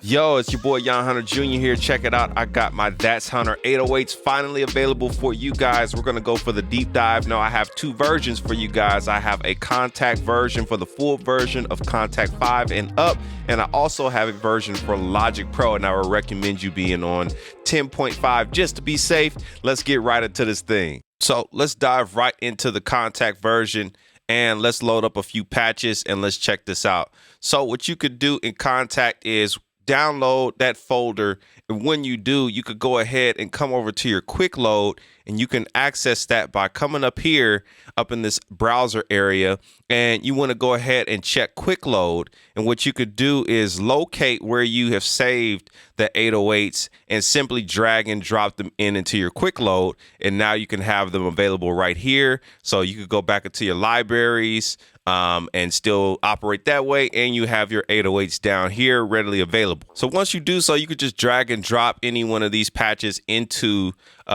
Yo, it's your boy Yaahn Hunter Jr. here. Check it out. I got my That's Hunter 808s finally available for you guys. We're going to go for the deep dive. Now, I have two versions for you guys. I have a Contact version for the full version of Contact 5 and up. And I also have a version for Logic Pro. And I would recommend you being on 10.5 just to be safe. Let's get right into this thing. So let's dive right into the Contact version. And let's load up a few patches and let's check this out. So what you could do in Contact is download that folder, and when you do, you could go ahead and come over to your quick load, and you can access that by coming up here up in this browser area, and you want to go ahead and check quick load. And what you could do is locate where you have saved the 808s and simply drag and drop them into your quick load, and now you can have them available right here. So you could go back into your libraries and still operate that way, and you have your 808s down here readily available. So once you do so, you could just drag and drop any one of these patches into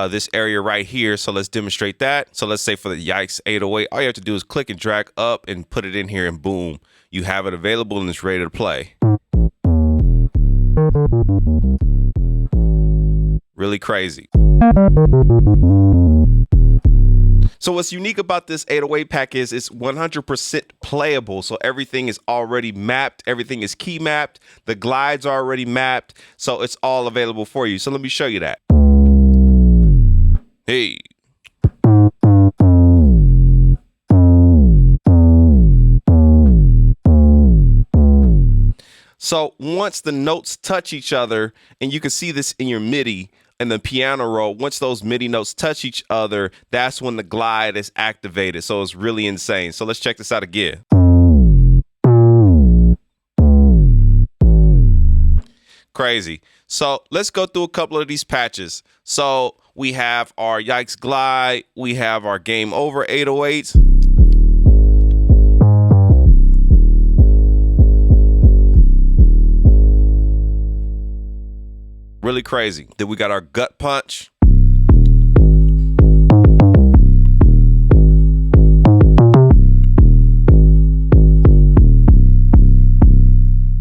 this area right here. So let's demonstrate that. So let's say for the Yikes 808, all you have to do is click and drag up and put it in here, and boom, you have it available and it's ready to play. Really crazy. So what's unique about this 808 pack is it's 100% playable. So everything is already mapped. Everything is key mapped. The glides are already mapped. So it's all available for you. So let me show you that. Hey. So once the notes touch each other, and you can see this in your MIDI, and the piano roll, once those MIDI notes touch each other, that's when the glide is activated. So it's really insane. So let's check this out again. Crazy. So let's go through a couple of these patches. So we have our Yikes glide. We have our Game Over 808s. Really crazy. Then we got our Gut Punch.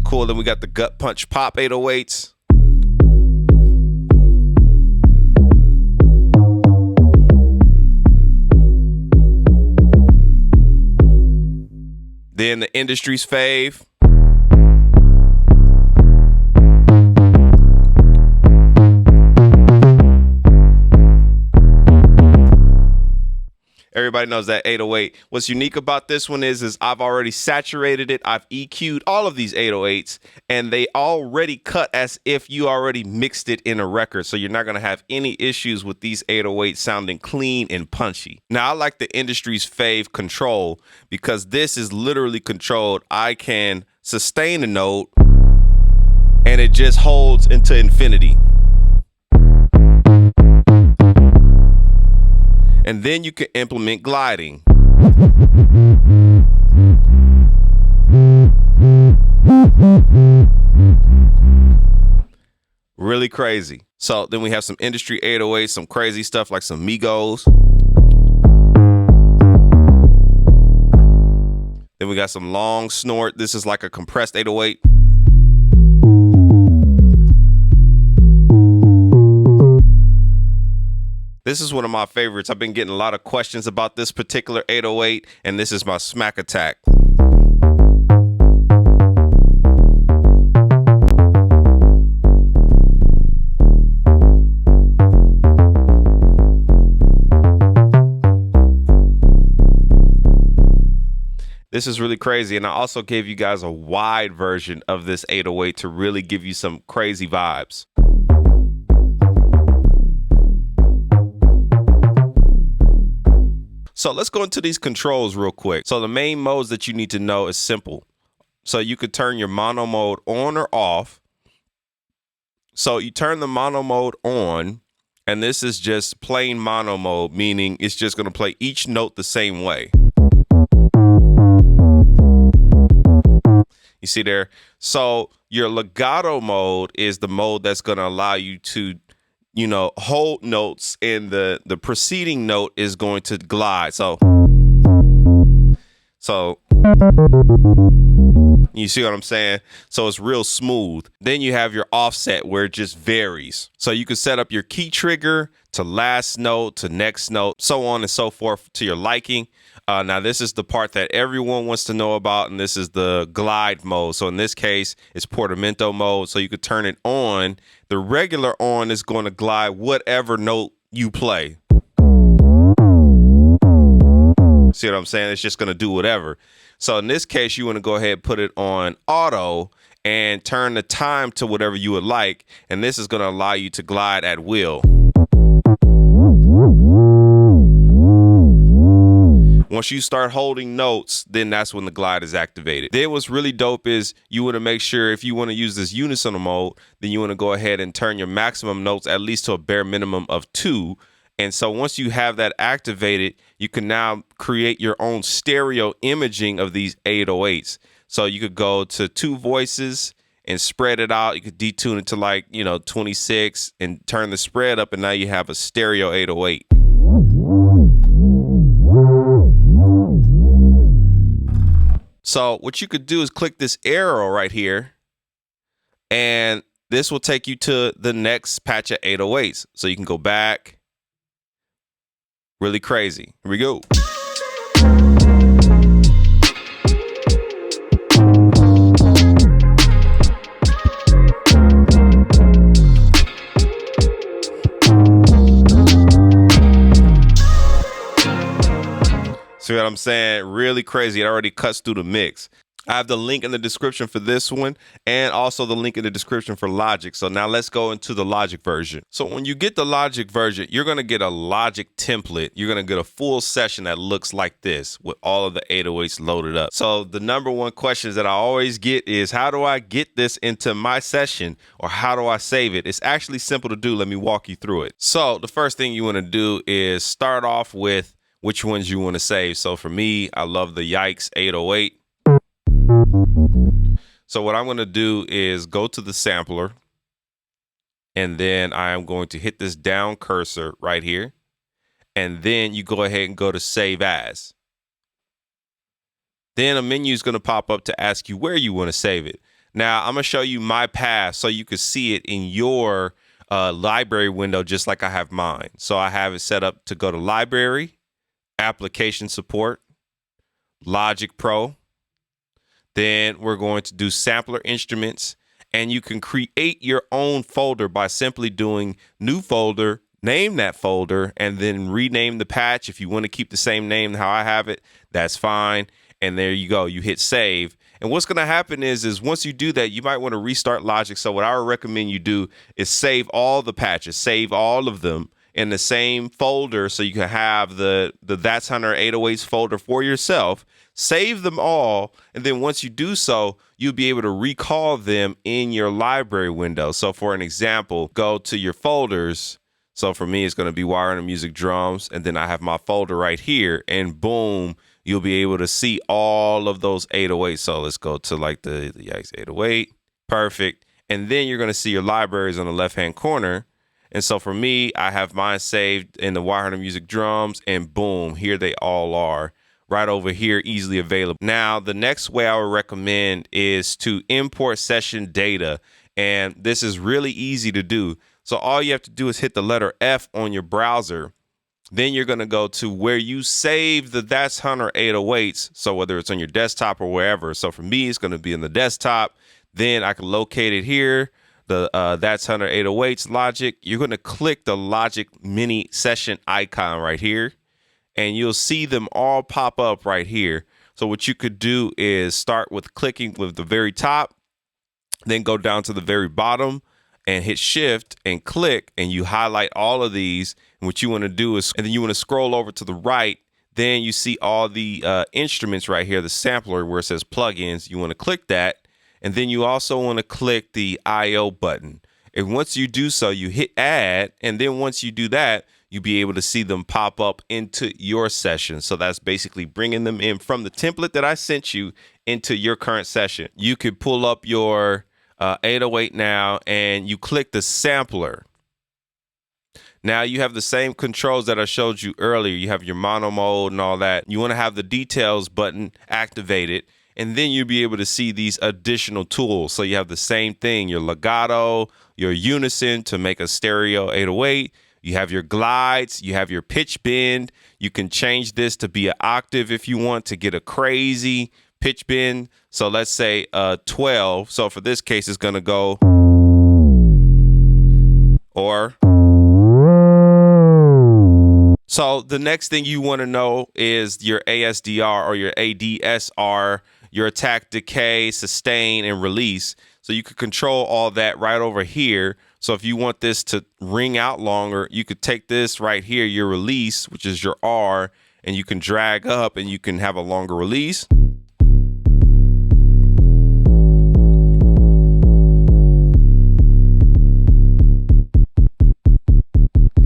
Cool. Then we got the Gut Punch Pop 808s. Then the industry's fave. Everybody knows that 808. What's unique about this one is I've already saturated it. I've EQ'd all of these 808s, and they already cut as if you already mixed it in a record. So you're not going to have any issues with these 808s sounding clean and punchy. Now, I like the industry's fave control because this is literally controlled. I can sustain a note, and it just holds into infinity. And then you can implement gliding. Really crazy. So then we have some industry 808s, some crazy stuff like some Migos. Then we got some long snort. This is like a compressed 808. This is one of my favorites. I've been getting a lot of questions about this particular 808, and this is my Smack Attack. This is really crazy, and I also gave you guys a wide version of this 808 to really give you some crazy vibes. So let's go into these controls real quick. So the main modes that you need to know is simple. So you could turn your mono mode on or off. So you turn the mono mode on, and this is just plain mono mode, meaning it's just going to play each note the same way. You see there? So your legato mode is the mode that's going to allow you to, you know, hold notes, and the preceding note is going to glide. So You see what I'm saying? So it's real smooth. Then you have your offset where it just varies. So you can set up your key trigger to last note, to next note, so on and so forth to your liking. Now, this is the part that everyone wants to know about, and this is the glide mode. So in this case, it's portamento mode, so you could turn it on. The regular on is going to glide whatever note you play. See what I'm saying? It's just going to do whatever. So in this case, you want to go ahead and put it on auto and turn the time to whatever you would like, and this is going to allow you to glide at will. Once you start holding notes, then that's when the glide is activated. Then what's really dope is you want to make sure if you want to use this unison mode, then you want to go ahead and turn your maximum notes at least to a bare minimum of 2. And so once you have that activated, you can now create your own stereo imaging of these 808s. So you could go to 2 voices and spread it out. You could detune it to like, 26 and turn the spread up, and now you have a stereo 808. So what you could do is click this arrow right here, and this will take you to the next patch of 808s. So you can go back. Really crazy. Here we go. See what I'm saying? Really crazy. It already cuts through the mix. I have the link in the description for this one and also the link in the description for Logic. So now let's go into the Logic version. So when you get the Logic version, you're going to get a Logic template. You're going to get a full session that looks like this with all of the 808s loaded up. So the number one questions that I always get is, how do I get this into my session, or how do I save it? It's actually simple to do. Let me walk you through it. So the first thing you want to do is start off with which ones you want to save. So for me, I love the Yikes 808. So what I'm going to do is go to the sampler, and then I am going to hit this down cursor right here. And then you go ahead and go to Save As. Then a menu is going to pop up to ask you where you want to save it. Now, I'm going to show you my path so you can see it in your library window just like I have mine. So I have it set up to go to Library, Application Support, Logic Pro. Then we're going to do Sampler Instruments, and you can create your own folder by simply doing New Folder, name that folder, and then rename the patch. If you want to keep the same name how I have it, that's fine. And there you go. You hit Save. And what's going to happen is once you do that, you might want to restart Logic. So what I would recommend you do is save all the patches, save all of them in the same folder, so you can have the That's Hunter 808s folder for yourself. Save them all, and then once you do so, you'll be able to recall them in your library window. So for an example, go to your folders. So for me, it's going to be HyperFollow drums, and then I have my folder right here, and boom, you'll be able to see all of those 808s. So let's go to like the Yikes 808. Perfect. And then you're going to see your libraries on the left-hand corner. And so for me, I have mine saved in the HyperFollow drums, and boom, here they all are right over here, easily available. Now, the next way I would recommend is to import session data. And this is really easy to do. So all you have to do is hit the letter F on your browser. Then you're going to go to where you save the That's Hunter 808s. So whether it's on your desktop or wherever. So for me, it's going to be in the desktop. Then I can locate it here. The That's Hunter 808s Logic. You're going to click the Logic mini session icon right here, and you'll see them all pop up right here. So what you could do is start with clicking with the very top, then go down to the very bottom and hit Shift and click, and you highlight all of these. And what you want to do is, and then you want to scroll over to the right. Then you see all the instruments right here, the sampler where it says plugins. You want to click that. And then you also want to click the IO button. And once you do so, you hit add. And then once you do that, you'll be able to see them pop up into your session. So that's basically bringing them in from the template that I sent you into your current session. You could pull up your 808 now, and you click the sampler. Now you have the same controls that I showed you earlier. You have your mono mode and all that. You want to have the details button activated, and then you'll be able to see these additional tools. So you have the same thing, your legato, your unison to make a stereo 808. You have your glides, you have your pitch bend. You can change this to be an octave if you want to get a crazy pitch bend. So let's say 12. So for this case, it's going to go or. So the next thing you want to know is your ASDR or your ADSR, your attack, decay, sustain, and release. So you could control all that right over here. So if you want this to ring out longer, you could take this right here, your release, which is your R, and you can drag up and you can have a longer release.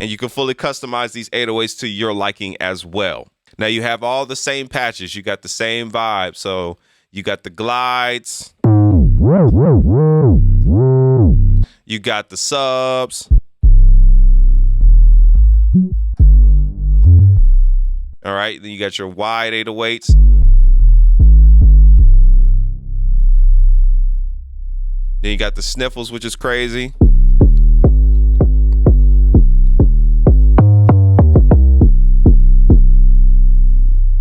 And you can fully customize these 808s to your liking as well. Now you have all the same patches. You got the same vibe. So you got the glides. You got the subs. All right. Then you got your wide 808s. Then you got the sniffles, which is crazy.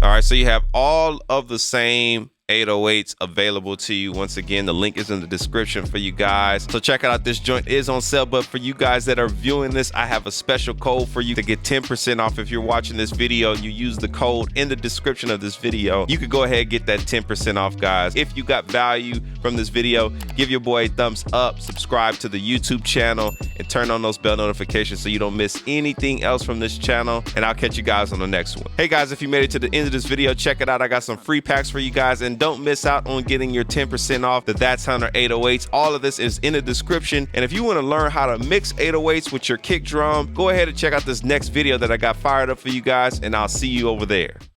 All right, so you have all of the same 808s available to you. Once again, the link is in the description for you guys. So check it out. This joint is on sale, but for you guys that are viewing this, I have a special code for you to get 10% off. If you're watching this video and you use the code in the description of this video, you could go ahead and get that 10% off, guys. If you got value from this video, give your boy a thumbs up, subscribe to the YouTube channel, and turn on those bell notifications so you don't miss anything else from this channel. And I'll catch you guys on the next one. Hey guys, if you made it to the end of this video, check it out. I got some free packs for you guys, and don't miss out on getting your 10% off the That's Hunter 808s. All of this is in the description. And if you want to learn how to mix 808s with your kick drum, go ahead and check out this next video that I got fired up for you guys, and I'll see you over there.